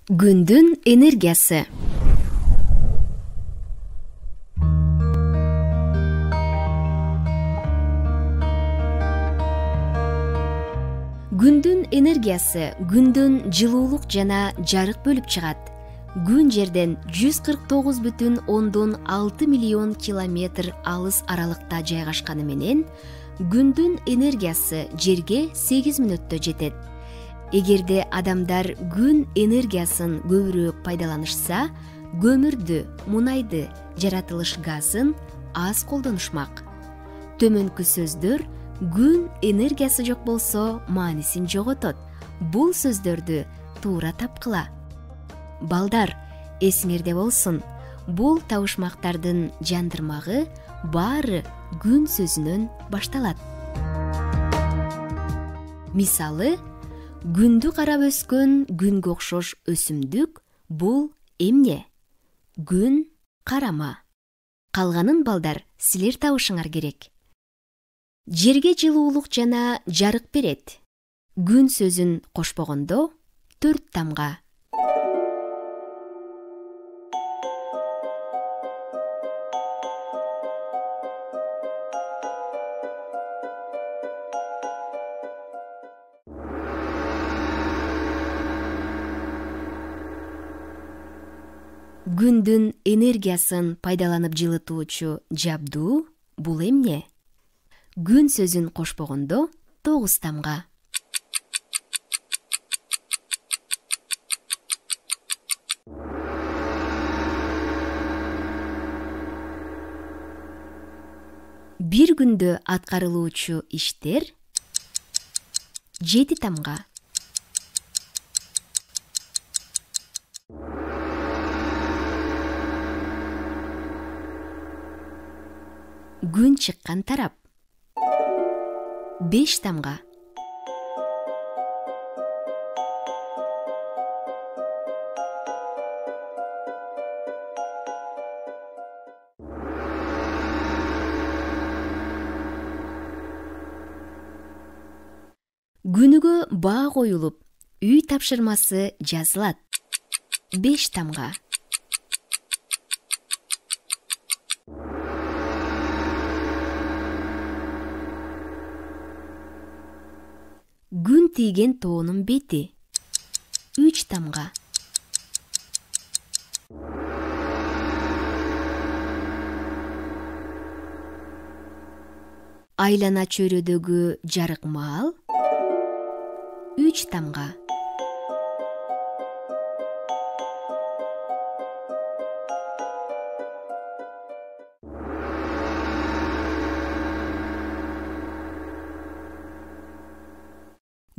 Күндүн энергиясы. Күндүн энергиясы күндөн жылуулук жана жарык бөлүп чыгат. Күн жерден 149,6 миллион километр алыс аралыкта жайгашканы менен күндүн энергиясы жерге 8 мүнөттө жетет. Эгерде адамдар күн энергиясын көбүрөөк пайдаланышса, көмүрдү, мунайды, жаратылыш газын аз колдонушмак. Төмөнкү сөздөр күн энергиясы жок болсо маанисин жоготот. Бул сөздөрдү туура тапкыла. Балдар, эсиңерде болсун, бул табышмактардын жандырмагы баары күн сөзүнөн башталат. Мисалы, күндү карап өскөн күнгө окшош өсүмдүк бул эмне? Күн карама. Калганын балдар силер табышыңар керек. Жерге жылуулук жана жарык берет. Күн сөзүн кошпогондо 4 тамга. Күндүн энергиясын пайдаланып жылытуучу жабдуу бул эмне? Күн сөзүн кошпогондо 9 тамга. Бир күндө аткарылуучу иштер 7 тамга. Күн чыккан тарап 5 тамга. Күнүгө баа коюлуп, үй тапшырмасы жазылат 5 тамга. Күн тийген тоонун бети 3 тамга. Айлана чөйрөдөгү жарык маал 3 тамга.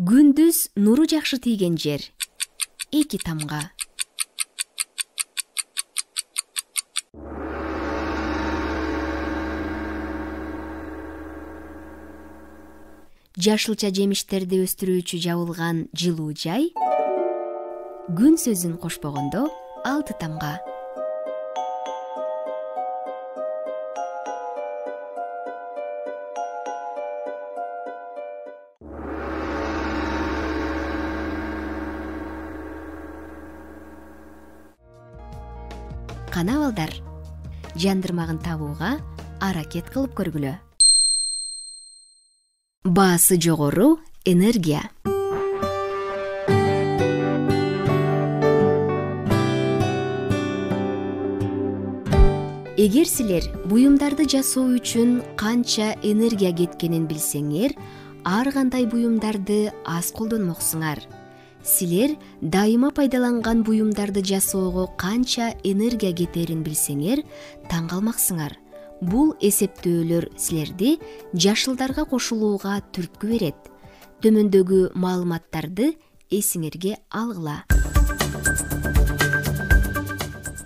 Күндүз нуру жакшы тийген жер 2 тамга. Жашылча жемиштерди өстүрүүчү жабылган жылуу жай күн сөзүн кошпогондо 6 тамга. Кана балдар, жандырмагын табууга аракет кылып көргүлө. Баасы жогору энергия. Эгер силер буюмдарды жасоо үчүн канча энергия кеткенин билсеңер, ар кандай буюмдарды аз колдонмоксуңар. Силер дайыма пайдаланган буюмдарды жасоого канча энергия кетерин билсеңер, таң калмаксыңар. Бул эсептөөлөр силерди жашылдарга кошулууга түрткү берет. Төмөндөгү маалыматтарды эсиңерге алгыла.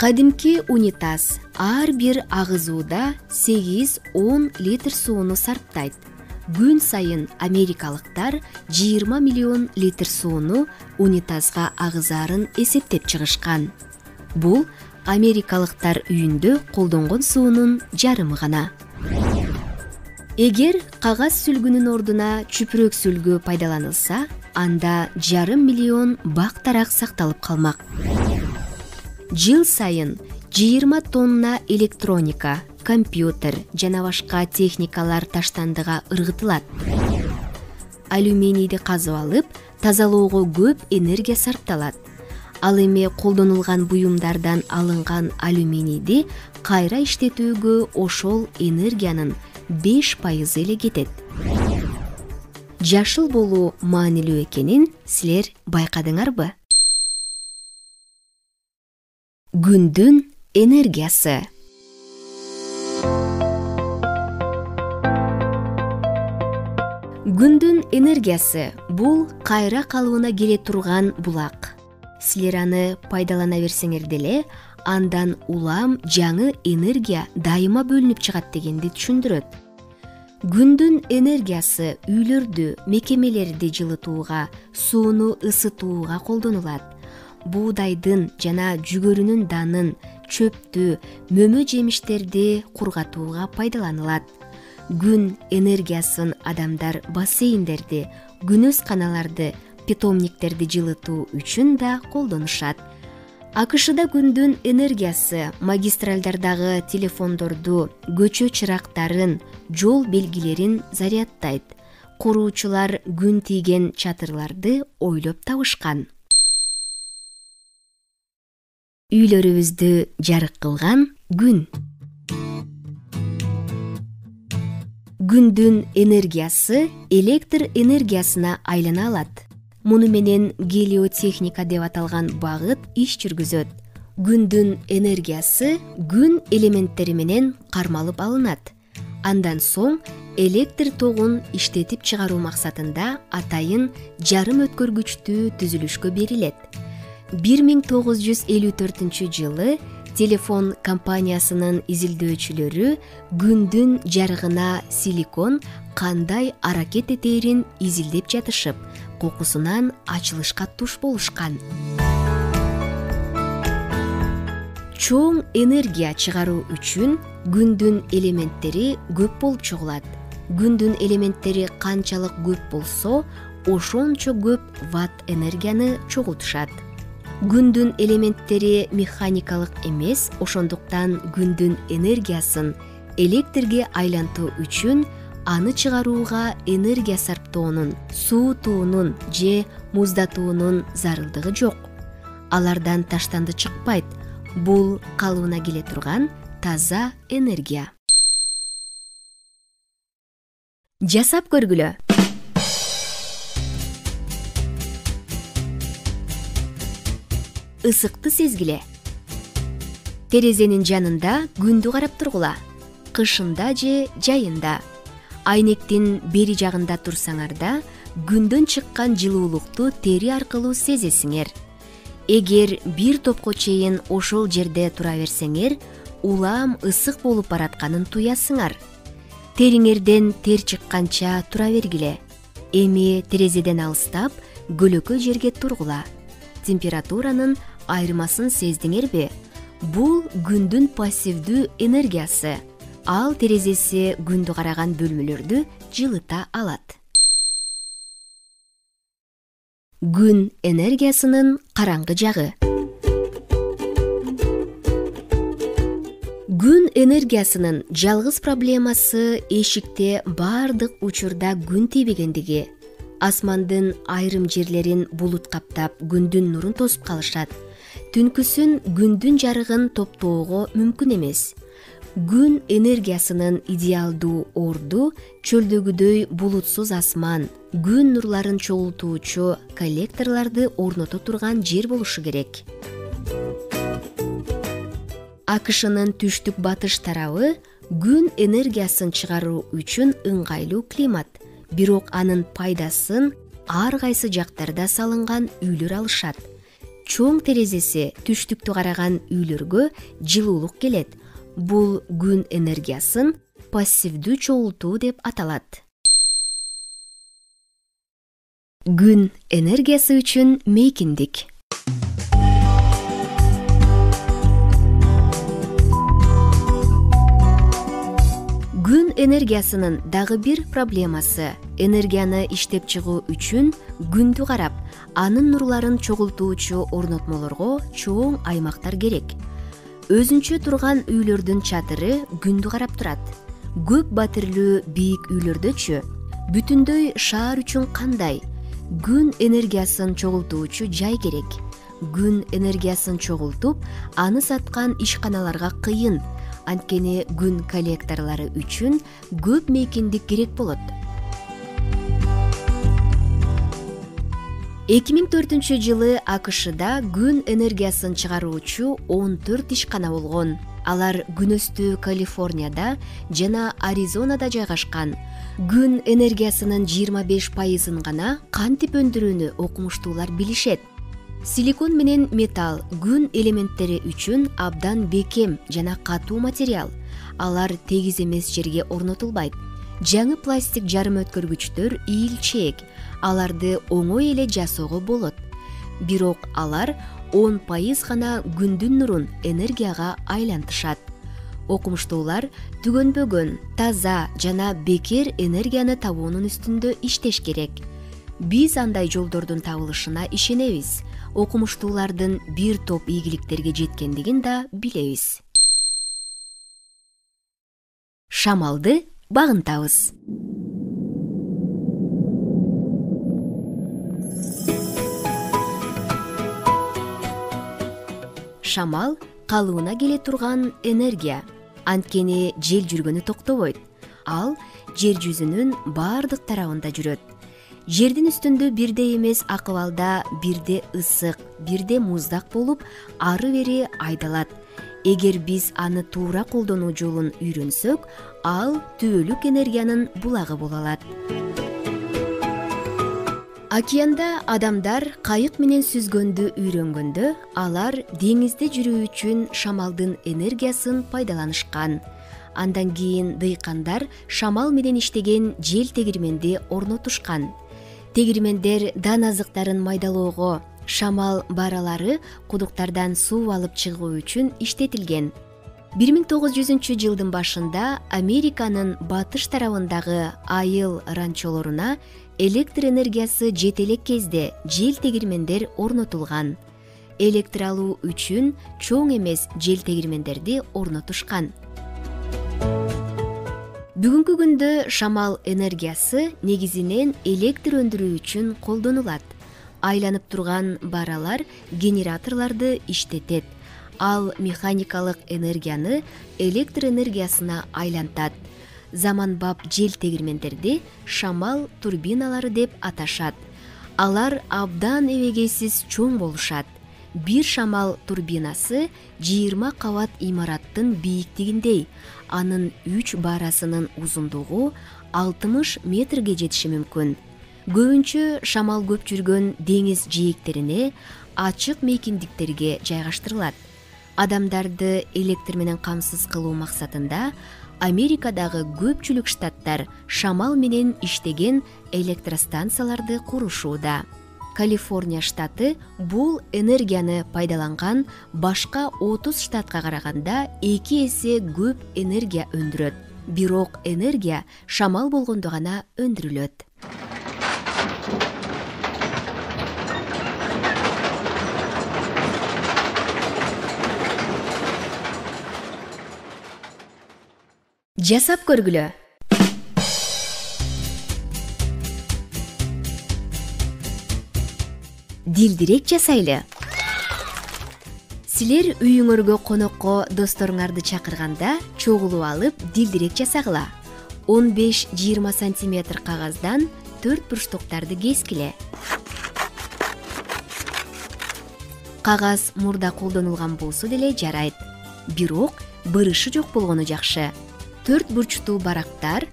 Кадимки унитаз ар бир агызууда 8-10 литр сууну сарптайт. Күн сайын америкалыктар 20 миллион литр сууну унитазга агызаарын эсептеп чыгышкан. Бул америкалыктар үйүндө колдонгон суунун жарымы гана. Эгер кагаз сүлгүнүн ордуна чүпүрөк сүлгү пайдаланылса, анда 1,5 миллион бак тарак сакталып калмак. Жыл сайын 20 тонна электроника, компьютер жана башка техникалар таштандыга ыргытылат. Алюминийди казып алып, тазалоого көп энергия сарпталат. Ал эми колдонулган буюмдардан алынган алюминийди кайра иштетүүгө ошол энергиянын 5% эле кетет. Жашыл болуу маанилүү экенин силер байкадыңарбы? Күндүн энергиясы. Күндүн энергиясы бул кайра калыбына келе турган булак. Силер аны пайдалана берсеңер деле, андан улам жаңы энергия дайыма бөлүнүп чыгат дегенди түшүндүрөт. Күндүн энергиясы үйлөрдү, мекемелерди жылытууга, сууну ысытууга колдонулат. Буудайдын жана жүгөрүнүн данын, чөптү, мөмө жемиштерди кургатууга пайдаланылат. Күн энергиясын адамдар бассейндерди, күнөз каналарды, питомниктерди жылытуу үчүн да колдонушат. АКШда күндүн энергиясы магистралдардагы телефондорду, көчө чырактарын, жол белгилерин зарядтайт. Куруучулар күн тийген чатырларды ойлоп табышкан. Үйлөрүбүздү жарык кылган күн. Күндүн энергиясы электр энергиясына айлана алат. Муну менен гелиотехника деп аталган багыт иш жүргүзөт. Күндүн энергиясы күн элементтери менен кармалып алынат. Андан соң электр тогун иштетип чыгаруу максатында атайын жарым өткөргүчтүү түзүлүшкө берилет. 1954 жылы телефон компаниясынын изилдөөчүлөрү күндүн жарыгына силикон кандай аракет этээрин изилдеп жатышып, кокусунан ачылышка туш болушкан. Чоң энергия чыгаруу үчүн күндүн элементтери көп болуп чыгылат. Күндүн элементтери канчалык көп болсо, ошончо көп ватт энергияны чогултушат. Күндүн элементтери механикалык эмес, ошондуктан күндүн энергиясын электрге айлантуу үчүн аны чыгарууга энергия сарптоонун, суутуунун же муздатуунун зарылдыгы жок. Алардан таштанды чыкпайт. Бул калыбына келе турган таза энергия. Жасап көргүлө. Ысыкты сезгиле. Терезенин жанында күндү карап тургула. Кышында же жайында. Айнектин бери жагында турсаңар да, күндөн чыккан жылуулукту тери аркылуу сезесиңер. Эгер бир топко чейин ошол жерде тура берсеңер, улам ысык болуп баратканын туясыңар. Териңерден тер чыкканча тура бергиле. Эми терезеден алыстап, көлөкө жерге тургула. Температуранын айырмасын сездиңерби? Бул күндүн пассивдүү энергиясы. Ал терезеси күндү караган бөлмөлөрдү жылыта алат. Күн энергиясынын караңгы жагы. Күн энергиясынын жалгыз проблемасы эшикте бардык учурда күн тийбегендиги. Асмандын айрым жерлерин булут каптап, күндүн нурун тосуп калышат. Түнкүсүн күндүн жарыгын топтоого мүмкүн эмес. Күн энергиясынын идеалдуу орду чөлдөгүдөй булутсуз асман, күн нурларын чогултуучу коллекторлорду орното турган жер болушу керек. АКШнын түштүк батыш тарабы күн энергиясын чыгаруу үчүн ыңгайлуу климат, бирок анын пайдасын ар кайсы жактарда салынган үйлөр алышат. Чоң терезеси түштүктү караган үйлөргө жылуулук келет. Бул күн энергиясын пассивдүү чогултуу деп аталат. Күн энергиясы үчүн мейкиндик. Күн энергиясынын дагы бир проблемасы — энергияны иштеп чыгуу үчүн күндү карап, анын нурларын чогултуучу орнотмолорго чоң аймактар керек. Өзүнчө турган үйлөрдүн чатыры күндү карап турат. Көп батирлүү бийик үйлөрдөчү бүтүндөй шаар үчүн кандай? Күн энергиясын чогултуучу жай керек. Күн энергиясын чогултуп, аны саткан ишканаларга кыйын. Анткени күн коллекторлору үчүн көп мейкиндик керек болот. 2004-жылы АКШда күн энергиясын чыгаруучу 14 ишкана болгон. Алар күнөстүү Калифорнияда жана Аризонада жайгашкан. Күн энергиясынын 25% гана кантип өндүрүүнү окумуштуулар билишет. Силикон менен металл күн элементтери үчүн абдан бекем жана катуу материал. Алар тегиз эмес жерге орнотулбайт. Жаңы пластик жарым өткөргүчтөр ийилчээк. Аларды оңой эле жасоого болот. Бирок алар 10% гана күндүн нурун энергияга айлантышат. Окумуштуулар түгөнбөгөн, таза жана бекер энергияны табуунун үстүндө иштеш керек. Биз андай жолдордун табылышына ишенебиз. Окумуштуулардын бир топ ийгиликтерге жеткендигин да билебиз. Шамалды багынтабыз. Шамал калыбына келе турган энергия. Анткени жел жүргөнү токтобойт. Ал жер жүзүнүн бардык тарабында жүрөт. Жердин үстүндө бирдей эмес акыбалда бирде ысык, бирде муздак болуп, ары-бери айдалат. Эгер биз аны туура колдонуу жолун үйрөнсөк, ал түбөлүк энергиянын булагы боло алат. Океанда адамдар кайык менен сүзгөндү үйрөнгөндө, алар деңизде жүрүү үчүн шамалдын энергиясын пайдаланышкан. Андан кийин дыйкандар шамал менен иштеген жел тегирменди орнотушкан. Тегирмендер дан азыктарын майдалоого, шамал баралары кудуктардан суу алып чыгуу үчүн иштетилген. 1900-жылдын башында Американын батыш тарабындагы айыл ранчолоруна электр энергиясы жете элек кезде жел тегирмендер орнотулган. Электр алуу үчүн чоң эмес жел тегирмендерди орнотушкан. Бүгүнкү күндө шамал энергиясы негизинен электр өндүрүү үчүн колдонулат. Айланып турган баралар генераторлорду иштетет. Ал механикалык энергияны электр энергиясына айлантат. Заманбап жел тегирмендерди шамал турбиналары деп аташат. Алар абдан эбегейсиз чоң болушат. Бир шамал турбинасы 20 кабат имараттын бийиктигиндей. Анын 3 барасынын узундугу 60 метрге жетиши мүмкүн. Көбүнчө шамал көп жүргөн деңиз жээктерине, ачык мейкиндиктерге жайгаштырылат. Адамдарды электр менен камсыз кылуу максатында Америкадагы көпчүлүк штаттар шамал менен иштеген электростанцияларды курушууда. Калифорния штаты бул энергияны пайдаланган башка 30 штатка караганда 2 эсе көп энергия өндүрөт. Бирок энергия шамал болгондо гана өндүрүлөт. Жасап көргүлө. Дилдирек жасайлы. Силер үйүңөргө конокко досторуңарды чакырганда чогулуп алып дилдирек жасагыла. 15-20 сантиметр кагаздан 4 бурчтуктарды кескиле. Кагаз мурда колдонулган болсо деле жарайт. Бирок бырышы жок болгону жакшы. 4 бурчтуу барактар,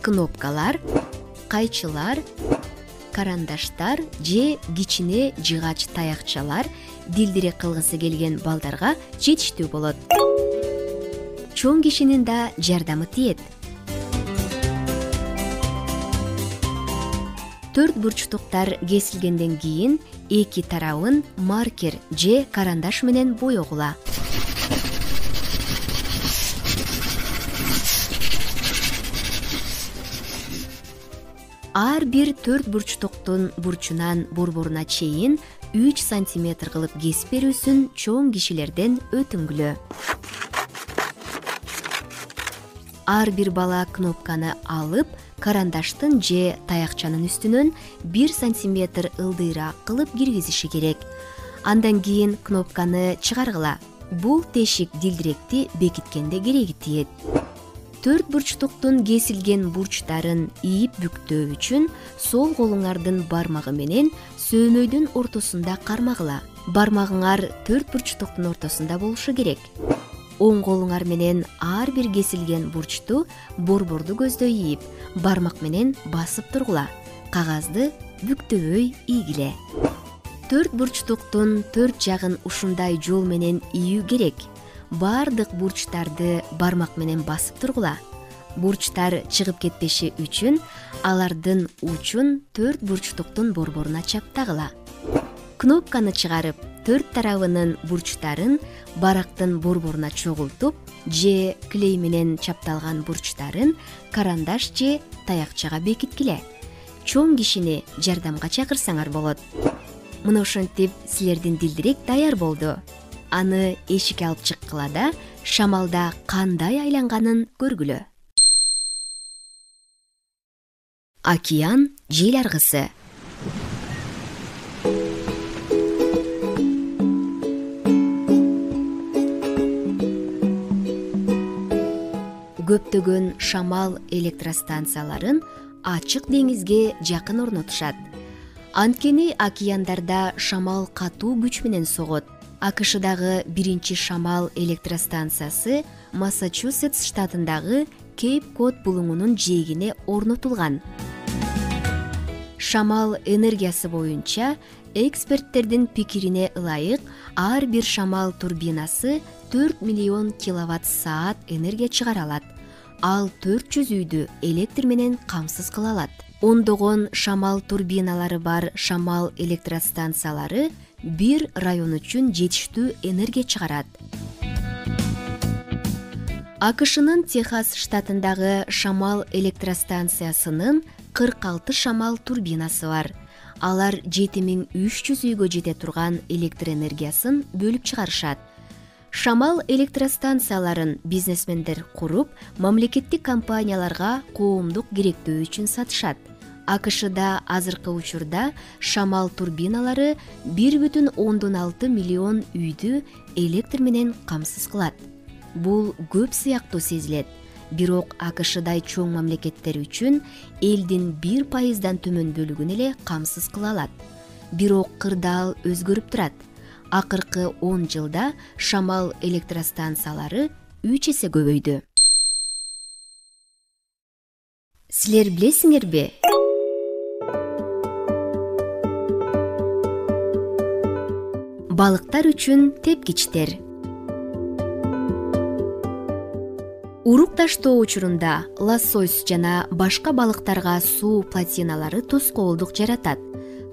кнопкалар, кайчылар, карандаштар же кичине жыгач таякчалар дилдирек кылгысы келген балдарга жетиштүү болот. Чоң кишинин да жардамы тиет. 4 бурчтуктар кесилгенден кийин эки тарабын маркер же карандаш менен боёгула. ар бир 4 бурчтуктун бурчунан борборуна чейин 3 сантиметр кылып кесип берүүсүн чоң кишилерден өтүнгүлө. Ар бир бала кнопканы алып, карандаштын же таякчанын үстүнөн 1 сантиметр ылдыйраак кылып киргизиши керек. Андан кийин кнопканы чыгаргыла. Бул тешик дилдиректи бекиткенде кереги тиет. 4 бурчтуктун кесилген бурчтарын ийип бүктөө үчүн сол колуңардын бармагы менен сөөмөйдүн ортосунда кармагыла. Бармагыңар 4 бурчтуктун ортосунда болушу керек. Оң колуңар менен ар бир кесилген бурчту борборду көздөй ийип, бармак менен басып тургула. Кагазды бүктөбөй ийгиле. 4 бурчтуктун 4 жагын ушундай жол менен ийүү керек. Бардык бурчтарды бармак менен басып тургула. Бурчтар чыгып кетпеши үчүн алардын учун 4 бурчтуктун борборуна чаптагыла. Кнопканы чыгарып, 4 тарабынын бурчтарын барактын борборуна чогултуп, же клей менен чапталган бурчтарын карандаш же таякчага бекиткиле. Чоң кишини жардамга чакырсаңар болот. Мына ошентип силердин дилдирек даяр болду. Аны эшикке алып чыккыла да, шамалда кандай айланганын көргүлө. Океан жел аргысы. Көптөгөн шамал электростанцияларын ачык деңизге жакын орнотушат. Анткени океандарда шамал катуу күч менен согот. АКШдагы биринчи шамал электростанциясы Массачусетс штатындагы Кейп-Код булуңунун жээгине орнотулган. Шамал энергиясы боюнча эксперттердин пикирине ылайык ар бир шамал турбинасы 4 миллион киловатт-саат энергия чыгара алат. Ал 400 үйдү электр менен камсыз кыла алат. Ондогон шамал турбиналары бар шамал электростанциялары бир район үчүн жетиштүү энергия чыгарат. АКШнын Техас штатындагы шамал электростанциясынын 46 шамал турбинасы бар. Алар 7300 үйгө жете турган электр энергиясын бөлүп чыгарышат. Шамал электростанцияларын бизнесмендер куруп, мамлекеттик компанияларга коомдук керектөө үчүн сатышат. АКШда азыркы учурда шамал турбиналары 1,6 миллион үйдү электр менен камсыз кылат. Бул көп сыяктуу сезилет. Бирок АКШдай чоң мамлекеттер үчүн элдин 1%дан төмөн бөлүгүн эле камсыз кыла алат. Бирок кырдаал өзгөрүп турат. Акыркы 10 жылда шамал электростанциялары 3 эсе көбөйдү. Силер билесиңерби? Балыктар үчүн тепкичтер. Урук таштоо учурунда лосось жана башка балыктарга суу плотиналары тоскоолдук жаратат.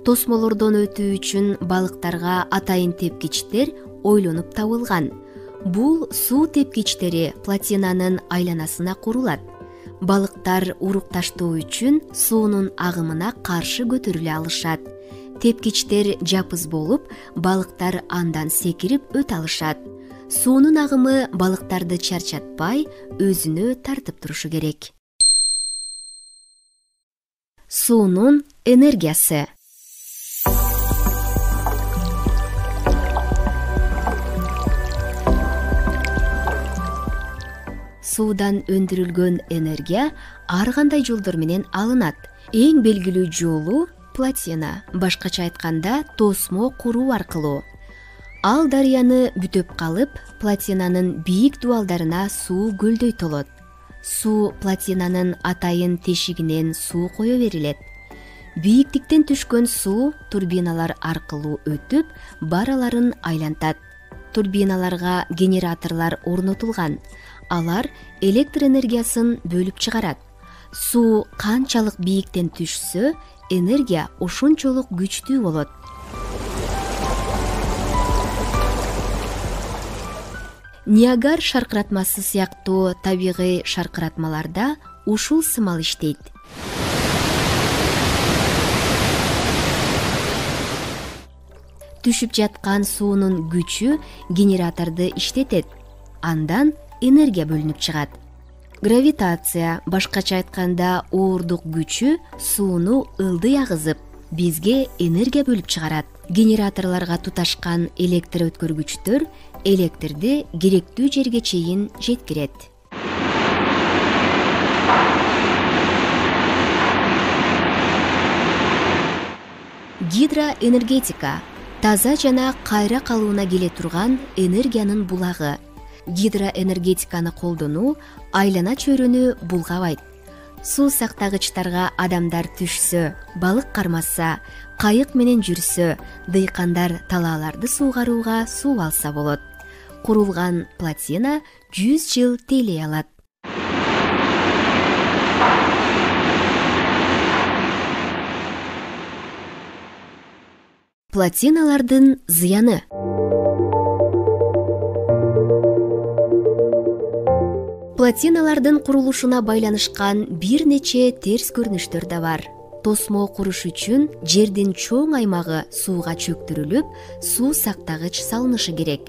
Тосмолордон өтүү үчүн балыктарга атайын тепкичтер ойлонуп табылган. Бул суу тепкичтери плотинанын айланасына курулат. Балыктар урук таштоо үчүн суунун агымына каршы көтөрүлө алышат. Тепкичтер жапыз болуп, балыктар андан секирип өтө алышат. Суунун агымы балыктарды чарчатпай, өзүнө тартып турушу керек. Суунун энергиясы. Суудан өндүрүлгөн энергия ар кандай жолдор менен алынат. Эң белгилүү жолу плотина, башкача айтканда тосмо куруу аркылуу. Ал дарыяны бүтөп калып, плотинанын бийик дубалдарына суу көлдөй толот. Суу плотинанын атайын тешигинен суу кое берилет. Бийиктиктен түшкөн суу турбиналар аркылуу өтүп, бараларын айлантат. Турбиналарга генераторлор орнотулган. Алар электр энергиясын бөлүп чыгарат. Суу канчалык бийиктен түшсө, энергия ошончолук күчтүү болот. Ниагар шаркыратмасы сыяктуу табигый шаркыратмаларда ушул сымал иштейт. түшүп жаткан суунун күчү генераторду иштетет. Андан энергия бөлүнүп чыгат. Гравитация, башкача айтканда оорундук күчү сууну ылдый агызып, бизге энергия бөлүп чыгарат. Генераторлорго туташкан электр өткөргүчтөр электрди керектүү жерге чейин жеткирет. Гидроэнергетика — таза жана кайра калууна келе турган энергиянын булагы. Гидроэнергетиканы колдонуу айлана чөйрөнү булгабайт. Суу сактагычтарга адамдар түшсө, балык кармаса, кайык менен жүрсө, дыйкандар талааларды суугарууга суу алса болот. Курулган плотина 100 жыл тейлей алат. Плотиналардын зыяны. Плотиналардын курулушуна байланышкан бир нече терс көрүнүштөр да бар. Тосмо куруш үчүн жердин чоң аймагы сууга чөктүрүлүп, суу сактагыч салынышы керек.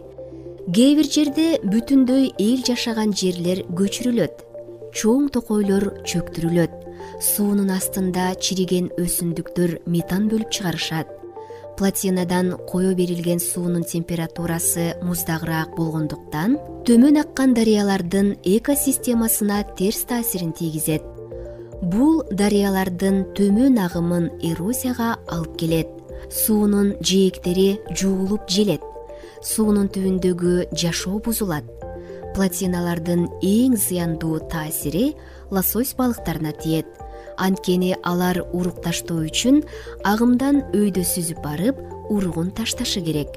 Кээ бир жерде бүтүндөй эл жашаган жерлер көчүрүлөт. Чоң токойлор чөктүрүлөт. Суунун астында чириген өсүмдүктөр метан бөлүп чыгарышат. Плотинадан кое берилген суунун температурасы муздагыраак болгондуктан төмөн аккан дарыялардын экосистемасына терс таасирин тийгизет. Бул дарыялардын төмөн агымын эрозияга алып келет. Суунун жээктери жуулуп желет. Суунун түбүндөгү жашоо бузулат. Плотиналардын эң зыяндуу таасири лосось балыктарына тиет. Анткени алар урук таштоо үчүн агымдан өйдө сүзүп барып, уругун ташташы керек.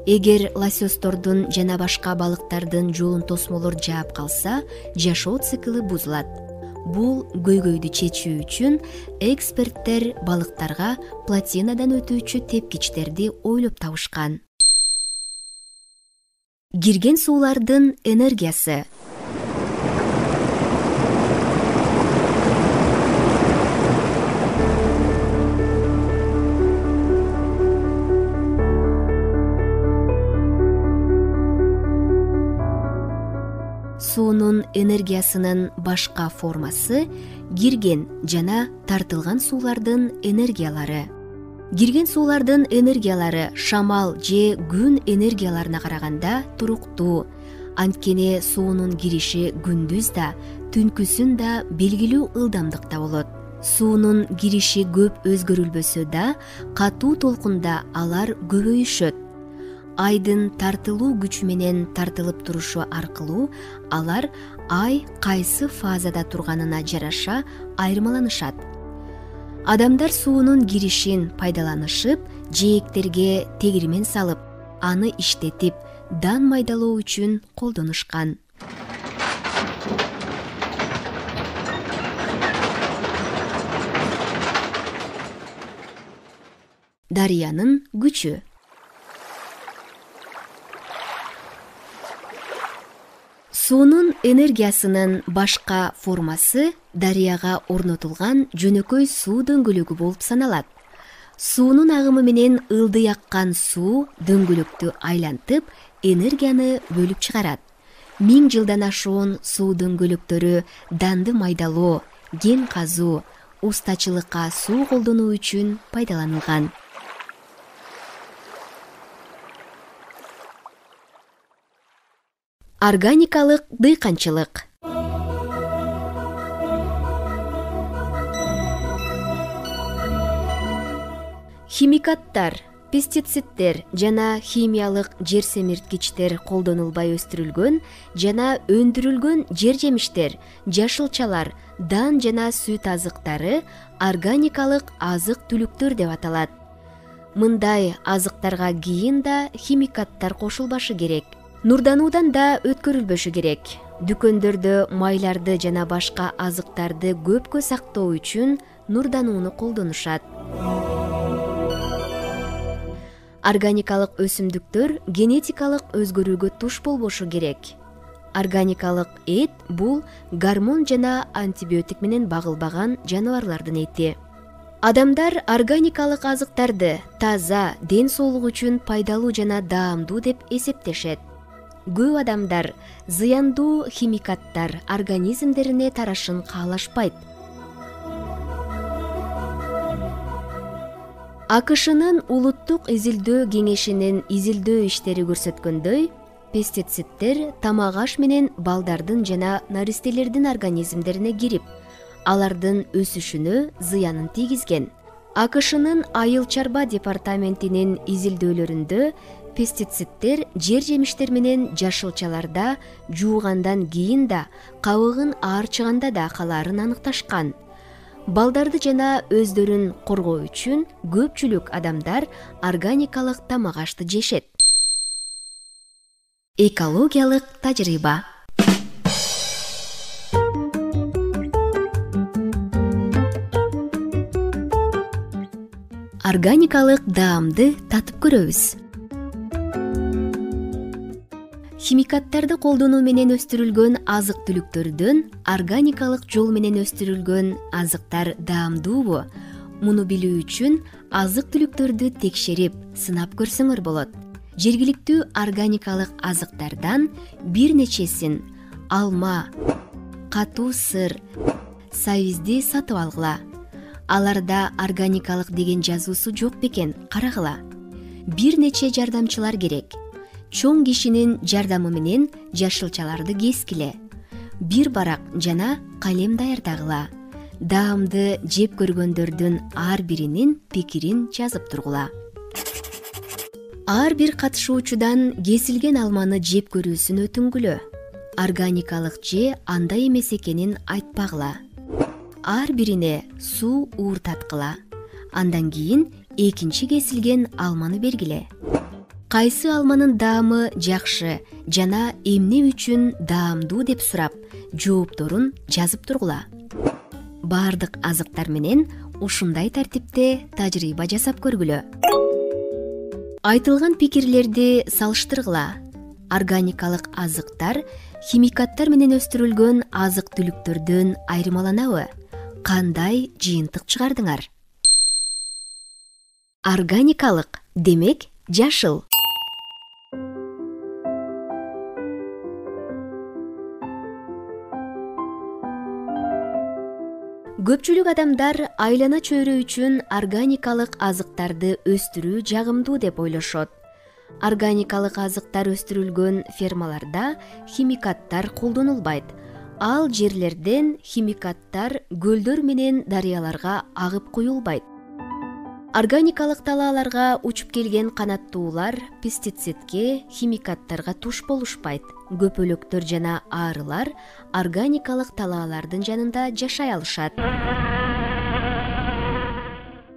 Эгер лосостордун жана башка балыктардын жолун тосмолор жаап калса, жашоо циклы бузулат. Бул көйгөйдү чечүү үчүн эксперттер балыктарга плотинадан өтүүчү тепкичтерди ойлоп табышкан. Кирген суулардын энергиясы. Суунун энергиясынын башка формасы кирген жана тартылган суулардын энергиялары. Кирген суулардын энергиялары шамал же күн энергияларына караганда туруктуу. Анткени суунун кириши күндүз да, түнкүсүн да белгилүү ылдамдыкта болот. Суунун кириши көп өзгөрүлбөсө да, катуу толкунда алар көбөйүшөт. Айдын тартылуу күчү менен тартылып турушу аркылуу алар ай кайсы фазада турганына жараша айырмаланышат. Адамдар суунун киришин пайдаланышып, жээктерге тегирмен салып, аны иштетип, дан майдалоо үчүн колдонушкан. Дарыянын күчү. Суунун энергиясынын башка формасы дарыяга орнотулган жөнөкөй суу дөңгөлөгү болуп саналат. Суунун агымы менен ылдый аккан суу дөңгөлөктү айлантып, энергияны бөлүп чыгарат. 1000 жылдан ашуун суу дөңгөлөктөрү данды майдалоо, кен казуу, устачылыкка суу колдонуу үчүн пайдаланылган. Органикалык дыйканчылык. Химикаттар, пестициддер жана химиялык жер семирткичтер колдонулбай өстүрүлгөн жана өндүрүлгөн жер жемиштер, жашылчалар, дан жана сүт азыктары органикалык азык-түлүктөр деп аталат. Мындай азыктарга кийин да химикаттар кошулбашы керек. Нурдануудан да өткөрүлбөшү керек. Дүкөндөрдө майларды жана башка азыктарды көпкө сактоо үчүн нурданууну колдонушат. Органикалык өсүмдүктөр генетикалык өзгөрүүгө туш болбошу керек. Органикалык эт бул гормон жана антибиотик менен багылбаган жаныбарлардын эти. Адамдар органикалык азыктарды таза, ден соолук үчүн пайдалуу жана даамдуу деп эсептешет. Көп адамдар зыяндуу химикаттар организмдерине тарашын каалашпайт. АКШнын улуттук изилдөө кеңешинин изилдөө иштери көрсөткөндөй, пестициддер тамак аш менен балдардын жана наристелердин организмдерине кирип, алардын өсүшүнө зыянын тийгизген. АКШнын айыл чарба департаментинин изилдөөлөрүндө пестициддер жер жемиштер менен жашылчаларда жуугандан кийин да, кабыгын аарчыганда да калаарын аныкташкан. Балдарды жана өздөрүн коргоо үчүн көпчүлүк адамдар органикалык тамак ашты жешет. Экологиялык тажрыйба. Органикалык даамды татып көрөбүз. Химикаттарды колдонуу менен өстүрүлгөн азык-түлүктөрдөн органикалык жол менен өстүрүлгөн азыктар даамдуубу? Муну билүү үчүн азык-түлүктөрдү текшерип, сынап көрсөңөр болот. Жергиликтүү органикалык азыктардан бир нечесин алма, катуу сыр, сабизди сатып алгыла. Аларда органикалык деген жазуусу жок бекен, карагыла. Бир нече жардамчылар керек. Чоң кишинин жардамы менен жашылчаларды кескиле. Бир барак жана калем даярдагыла. Даамды жеп көргөндөрдүн ар биринин пикирин жазып тургула. Ар бир катышуучудан кесилген алманы жеп көрүүсүн өтүнгүлө. Органикалык же андай эмес экенин айтпагыла. Ар бирине суу ууртаткыла. Андан кийин экинчи кесилген алманы бергиле. Кайсы алманын даамы жакшы жана эмне үчүн даамдуу деп сурап, жоопторун жазып тургула. Бардык азыктар менен ушундай тартипте тажрыйба жасап көргүлө. Айтылган пикирлерди салыштыргыла. Органикалык азыктар химикаттар менен өстүрүлгөн азык-түлүктөрдөн айырмаланабы? Кандай жыйынтык чыгардыңар? Органикалык демек жашыл. Көпчүлүк адамдар айлана чөйрө үчүн органикалык азыктарды өстүрүү жагымдуу деп ойлошот. Органикалык азыктар өстүрүлгөн фермаларда химикаттар колдонулбайт. Ал жерлерден химикаттар көлдөр менен дарыяларга агып куюлбайт. Органикалык талааларга учуп келген канаттуулар пестицидке, химикаттарга туш болушпайт. Көпөлөктөр жана арылар органикалык талаалардын жанында жашай алышат.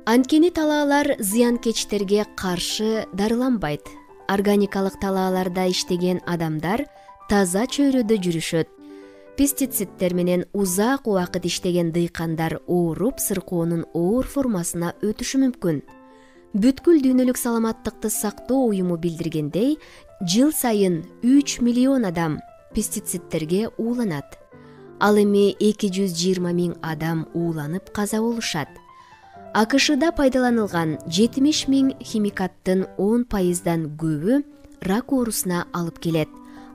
Анткени талаалар зыянкечтерге каршы дарыланбайт. Органикалык талааларда иштеген адамдар таза чөйрөдө жүрүшөт. Пестициддер менен узак убакыт иштеген дыйкандар ооруп, сыркоонун оор формасына өтүшү мүмкүн. Бүткүл дүйнөлүк саламаттыкты сактоо уюму билдиргендей, жыл сайын 3 миллион адам пестициддерге ууланат. Ал эми 220 000 адам ууланып каза болушат. АКШда пайдаланылган 70 000 химикаттын 10% көбү рак оорусуна алып келет.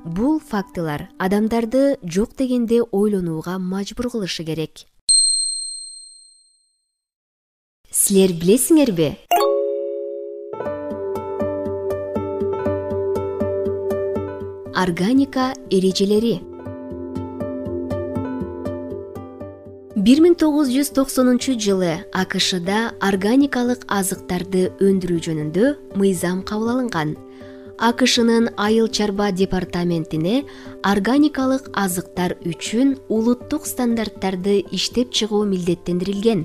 Бул фактылар адамдарды жок дегенде ойлонууга мажбур кылышы керек. Силер билесиңерби? Органика эрежелери. 1990 АКШда органикалык азыктарды өндүрүү жөнүндө мыйзам кабыл алынган. АКШнын айыл чарба департаментине органикалык азыктар үчүн улуттук стандарттарды иштеп чыгуу милдеттендирилген.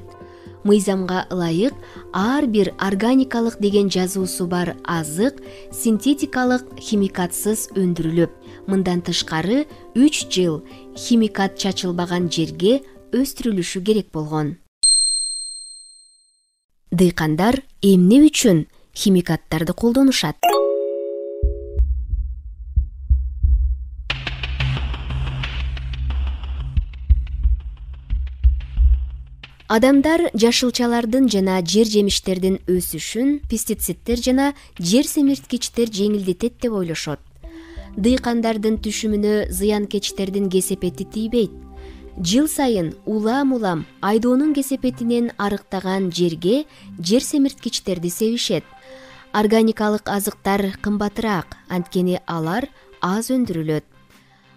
Мыйзамга ылайык ар бир органикалык деген жазуусу бар азык синтетикалык химикатсыз өндүрүлүп, мындан тышкары 3 жыл химикат чачылбаган жерге өстүрүлүшү керек болгон. Дыйкандар эмне үчүн химикаттарды колдонушат? Адамдар жашылчалардын жана жер жемиштердин өсүшүн пестициддер жана жер семирткичтер жеңилдетет деп ойлошот. Дыйкандардын түшүмүнө зыянкечтердин кесепети тийбейт. Жыл сайын улам айдоонун кесепетинен арыктаган жерге жер семирткичтерди себишет. Органикалык азыктар кымбатыраак, анткени алар аз өндүрүлөт.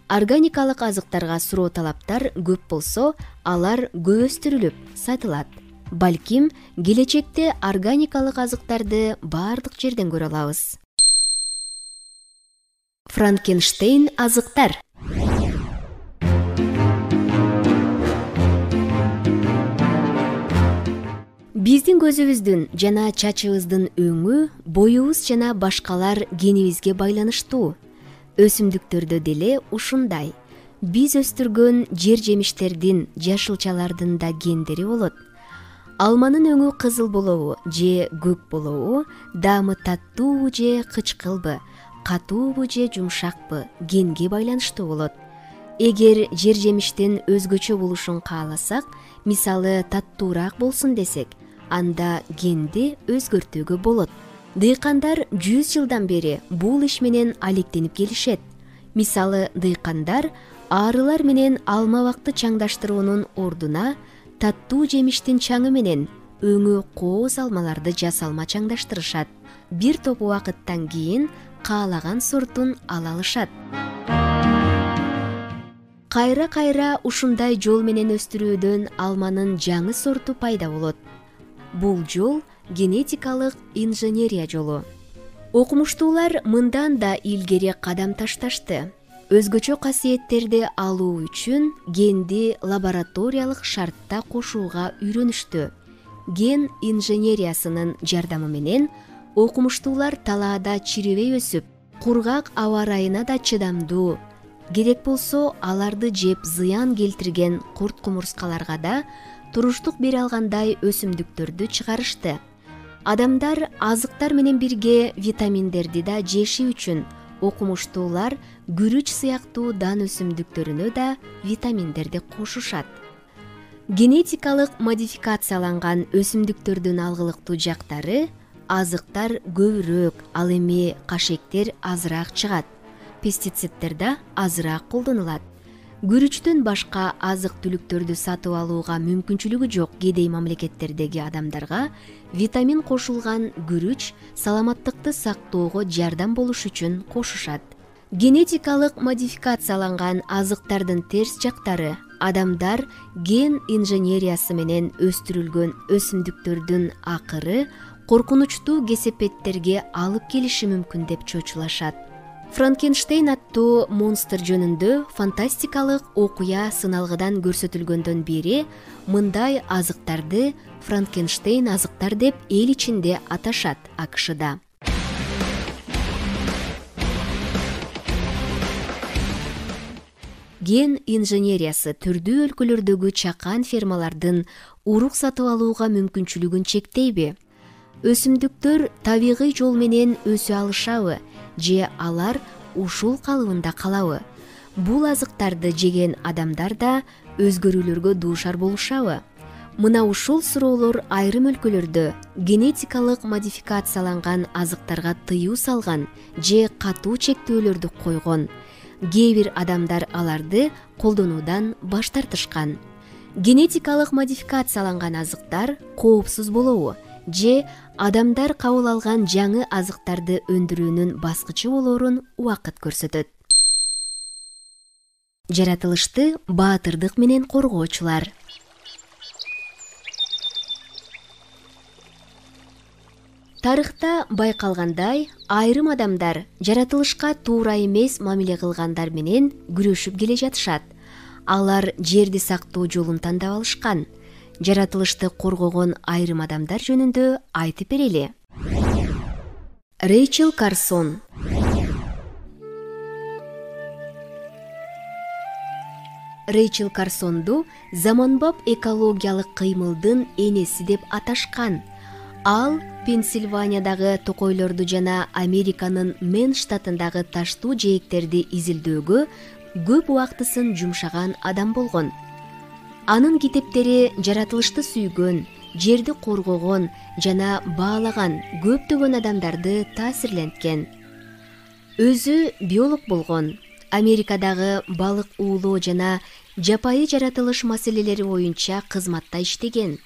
Органикалык азыктарга суроо талаптар көп болсо, алар көп өстүрүлүп сатылат. Балким келечекте органикалык азыктарды баардык жерден көрө алабыз. Франкенштейн азыктар. Биздин көзүбүздүн жана чачыбыздын өңү, боюбуз жана башкалар генибизге байланыштуу. Өсүмдүктөрдө деле ушундай. Биз өстүргөн жер жемиштердин, жашылчалардын да гендери болот. Алманын өңү кызыл болобу же көк болобу, даамы таттуубу же кычкылбы, катуубу же жумшакпы, генге байланыштуу болот. Эгер жер жемиштин өзгөчө болушун кааласак, мисалы таттуураак болсун десек, анда генди өзгөртүүгө болот. Дыйкандар 100 жылдан бери бул иш менен алектенип келишет. Мисалы, дыйкандар арылар менен алмабакты чаңдаштыруунун ордуна таттуу жемиштин чаңы менен өңү кооз алмаларды жасалма чаңдаштырышат. Бир топ убакыттан кийин каалаган сортун ала алышат. Кайра ушундай жол менен өстүрүүдөн алманын жаңы сорту пайда болот. Бул жол генетикалык инженерия жолу. Окумуштуулар мындан да илгери кадам ташташты. Өзгөчө касиеттерди алуу үчүн генди лабораториялык шартта кошууга үйрөнүштү. Ген инженериясынын жардамы менен окумуштуулар талаада чиребей өсүп, кургак аба ырайына да чыдамдуу, керек болсо аларды жеп зыян келтирген курт-кумурскаларга да туруштук бере алгандай өсүмдүктөрдү чыгарышты. Адамдар азыктар менен бирге витаминдерди да жеши үчүн окумуштуулар күрүч сыяктуу дан өсүмдүктөрүнө да витаминдерди кошушат. Генетикалык модификацияланган өсүмдүктөрдүн алгылыктуу жактары: азыктар көбүрөөк, ал эми кашектер азыраак чыгат. Пестициддер да азыраак колдонулат. Күрүчтөн башка азык-түлүктөрдү сатып алууга мүмкүнчүлүгү жок кедей мамлекеттердеги адамдарга витамин кошулган күрүч саламаттыкты сактоого жардам болуш үчүн кошушат. Генетикалык модификацияланган азыктардын терс жактары: адамдар ген инженериясы менен өстүрүлгөн өсүмдүктөрдүн акыры коркунучтуу кесепеттерге алып келиши мүмкүн деп чочулашат. Франкенштейн аттуу монстр жөнүндө фантастикалык окуя сыналгыдан көрсөтүлгөндөн бери мындай азыктарды Франкенштейн азыктар деп эл ичинде аташат АКШда. Ген инженериясы түрдүү өлкөлөрдөгү чакан фермалардын урук сатып алууга мүмкүнчүлүгүн чектейби? Өсүмдүктөр табигый жол менен өсө алышабы же алар ушул калыбында калабы? Бул азыктарды жеген адамдар да өзгөрүүлөргө дуушар болушабы? Мына ушул суроолор айрым өлкөлөрдө генетикалык модификацияланган азыктарга тыюу салган же катуу чектөөлөрдү койгон. Кээ бир адамдар аларды колдонуудан баш тартышкан. Генетикалык модификацияланган азыктар коопсуз болобу же адамдар кабыл алган жаңы азыктарды өндүрүүнүн баскычы болоорун убакыт көрсөтөт. Жаратылышты баатырдык менен коргоочулар. Тарыхта байкалгандай, айрым адамдар жаратылышка туура эмес мамиле кылгандар менен күрөшүп келе жатышат. Алар жерди сактоо жолун тандап алышкан. Жаратылышты коргогон айрым адамдар жөнүндө айтып берели. Рэйчел Карсон. Рэйчел Карсонду заманбап экологиялык кыймылдын энеси деп аташкан. Ал Пенсильваниядагы токойлорду жана Американын Мэн штатындагы таштуу жээктерди изилдөөгө көп убактысын жумшаган адам болгон. Анын китептери жаратылышты сүйгөн, жерди коргогон жана баалаган көптөгөн адамдарды таасирленткен. Өзү биолог болгон, Америкадагы балык уулоо жана жапайы жаратылыш маселелери боюнча кызматта иштеген.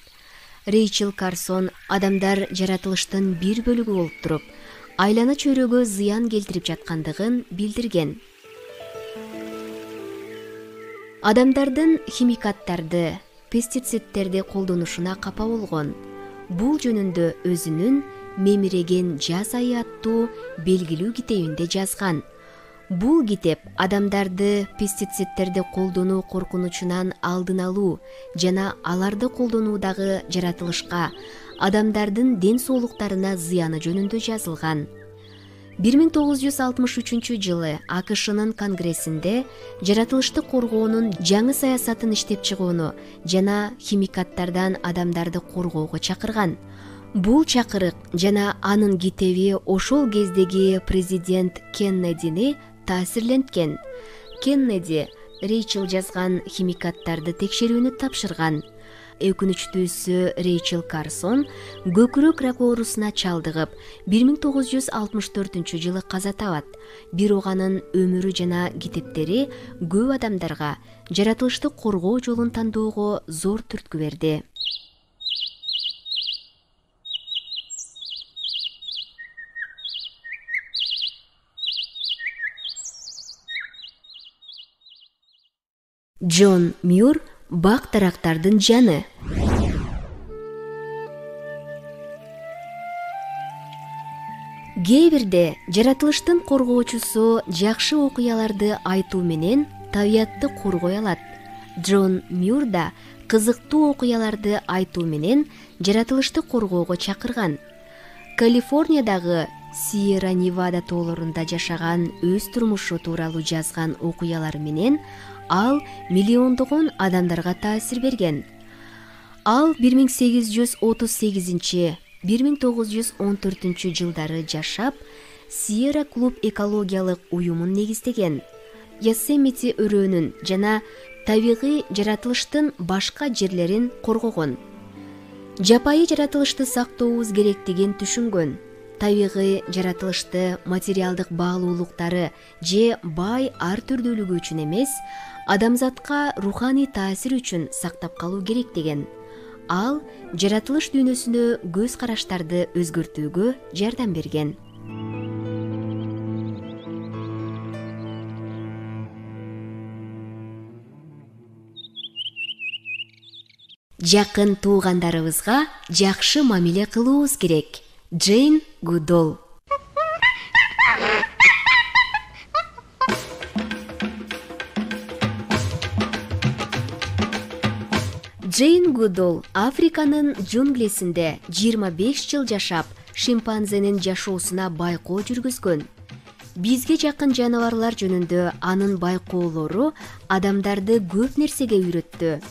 Рейчел Карсон адамдар жаратылыштын бир бөлүгү болуп туруп, айлана чөйрөгө зыян келтирип жаткандыгын билдирген. Адамдардын химикаттарды, пестицидтерди колдонушуна капа болгон. Бул жөнүндө өзүнүн «Мемиреген жаз айы» аттуу белгилүү китебинде жазган. Бул китеп адамдарды пестицидтерди колдонуу коркунучунан алдын алуу жана аларды колдонуудагы жаратылышка, адамдардын ден соолуктарына зыяны жөнүндө жазылган. 1963 жылы АКШнын Конгрессинде жаратылышты коргоонун жаңы саясатын иштеп чыгууну жана химикаттардан адамдарды коргоого чакырган. Бул чакырык жана анын китеби ошол кездеги президент Кеннедини таасирленткен. Кеннеди Рейчел жазган химикаттарды текшерүүнү тапшырган. Өкүнүчтүүсү Рейчел Карсон көкүрөк рак оорусуна чалдыгып, 1964 жылы каза табат. Бирок анын өмүрү жана китептери көп адамдарга жаратылышты коргоо жолун тандоого зор түрткү берди. Джон Мюр «Бак тарактардын жаны». Кээ бирде жаратылыштын коргоочусу жакшы окуяларды айтуу менен табиятты коргой алат. Джон Мюр да кызыктуу окуяларды айтуу менен жаратылышты коргоого чакырган. Калифорниядагы Сьерра-Невада тоолорунда жашаган өз турмушу тууралуу жазган окуялары менен ал миллиондогон адамдарга таасир берген. Ал 1838-1914 жылдары жашап, Сьерра клуб экологиялык уюмун негиздеген. Йосемити өрөөнүн жана табигый жаратылыштын башка жерлерин коргогон. Жапайы жаратылышты сактообуз керектигин түшүнгөн. Табигый жаратылышты материалдык баалуулуктары же бай ар түрдүүлүгү үчүн эмес, адамзатка руханий таасир үчүн сактап калуу керек деген. Ал жаратылыш дүйнөсүнө көз караштарды өзгөртүүгө жардам берген. Жакын туугандарыбызга жакшы мамиле кылуубуз керек. Джейн Гудол. Джейн Гудол Африканын джунглисинде 25 жыл жашап, шимпанзенин жашоосуна байкоо жүргүзгөн. Бизге жакын жаныбарлар жөнүндө анын байкоолору адамдарды көп нерсеге үйрөттү.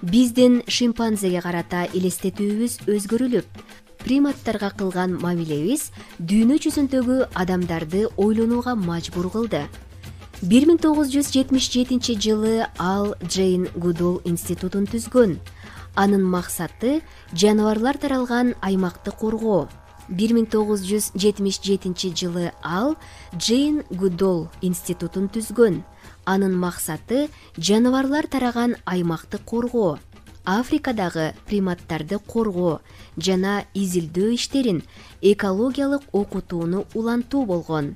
Биздин шимпанзеге карата элестетүүбүз өзгөрүлүп, приматтарга кылган мамилебиз дүйнө жүзүндөгү адамдарды ойлонууга мажбур кылды. 1977 жылы ал Джейн Гудол институтун түзгөн. Анын максаты жаныбарлар таралган аймакты коргоо. 1977 жылы ал Джейн Гудол институтун түзгөн. Анын максаты жаныбарлар тараган аймакты коргоо, Африкадагы приматтарды коргоо жана изилдөө иштерин, экологиялык окутууну улантуу болгон.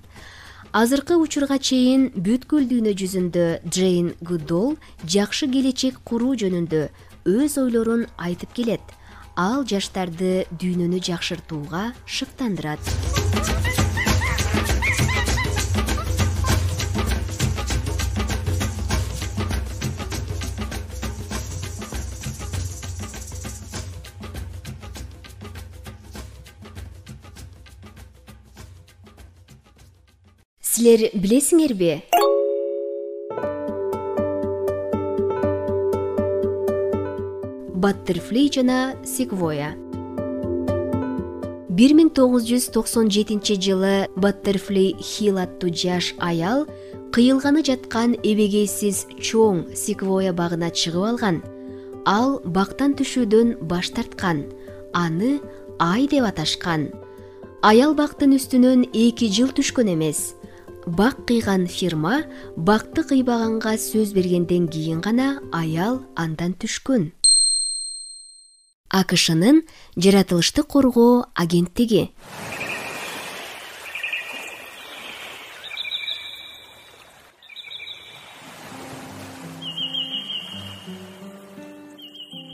Азыркы учурга чейин бүткүл дүйнө жүзүндө Джейн Гудол жакшы келечек куруу жөнүндө өз ойлорун айтып келет. Ал жаштарды дүйнөнү жакшыртууга шыктандырат. Силер билесиңерби? Баттерфлей жана секвоя. 1997 жылы Баттерфлей Хилл аттуу жаш аял кыйылганы жаткан эбегейсиз чоң секвоя багына чыгып алган. ал бактан түшүүдөн баш тарткан, аны Ай деп аташкан. Аял бактын үстүнөн 2 жыл түшкөн эмес. Бак кыйган фирма бакты кыйбаганга сөз бергенден кийин гана аял андан түшкөн. АКШнын жаратылышты коргоо агенттиги.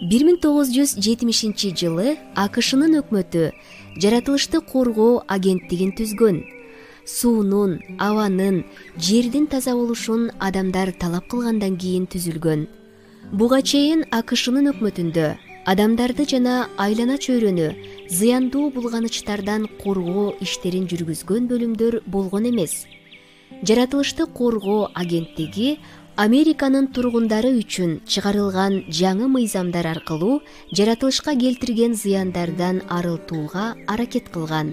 1970 жылы АКШнын өкмөтү жаратылышты коргоо агенттигин түзгөн. Суунун, абанын, жердин таза болушун адамдар талап кылгандан кийин түзүлгөн. Буга чейин АКШнын өкмөтүндө адамдарды жана айлана чөйрөнү зыяндуу булганычтардан коргоо иштерин жүргүзгөн бөлүмдөр болгон эмес. Жаратылышты коргоо агенттиги Американын тургундары үчүн чыгарылган жаңы мыйзамдар аркылуу жаратылышка келтирген зыяндардан арылтууга аракет кылган.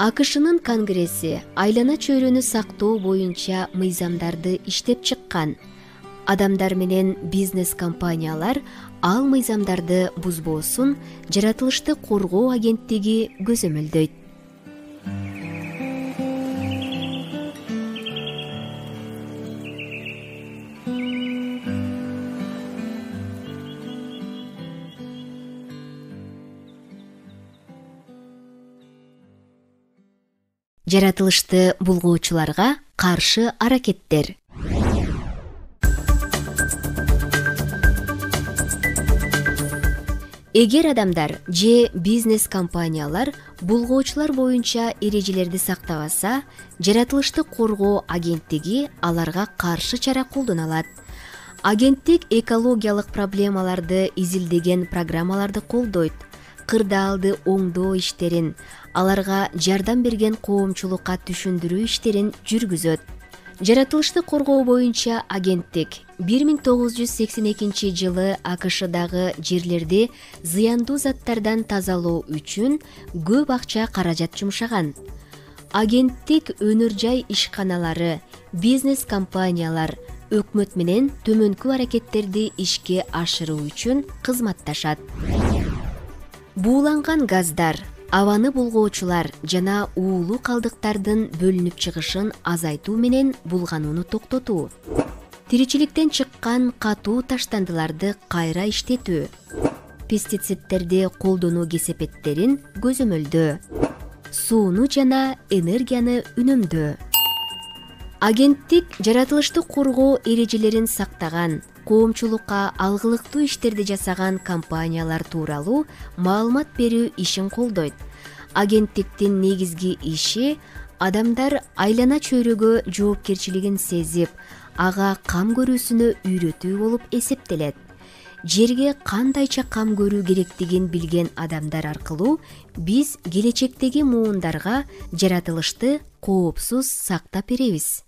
АКШнын Конгресси айлана чөйрөнү сактоо боюнча мыйзамдарды иштеп чыккан. Адамдар менен бизнес компаниялар ал мыйзамдарды бузбосун жаратылышты коргоо агенттиги көзөмөлдөйт. Жаратылышты булгоочуларга каршы аракеттер. Эгер адамдар же бизнес компаниялар булгоочулар боюнча эрежелерди сактабаса, жаратылышты коргоо агенттиги аларга каршы чара колдоно алат. Агенттик экологиялык проблемаларды изилдеген программаларды колдойт, кырдаалды оңдоо иштерин, аларга жардам берген коомчулукка түшүндүрүү иштерин жүргүзөт. Жаратылышты коргоо боюнча агенттик 1982 жылы АКШдагы жерлерди зыяндуу заттардан тазалоо үчүн көп акча каражат жумшаган. Агенттик өнөр жай ишканалары, бизнес компаниялар, өкмөт менен төмөнкү аракеттерди ишке ашыруу үчүн кызматташат. Бууланган газдар, абаны булгоочулар жана уулуу калдыктардын бөлүнүп чыгышын азайтуу менен булганууну токтотуу. Тиричиликтен чыккан катуу таштандыларды кайра иштетүү. Пестицидтерди колдонуу кесепеттерин көзөмөлдөө. Сууну жана энергияны үнөмдөө. Агенттик жаратылышты коргоо эрежелерин сактаган, коомчулукка алгылыктуу иштерди жасаган компаниялар тууралуу маалымат берүү ишин колдойт. Агенттиктин негизги иши адамдар айлана чөйрөгө жоопкерчилигин сезип, ага кам көрүүсүнө үйрөтүү болуп эсептелет. Жерге кандайча кам көрүү керектигин билген адамдар аркылуу биз келечектеги муундарга жаратылышты коопсуз сактап беребиз.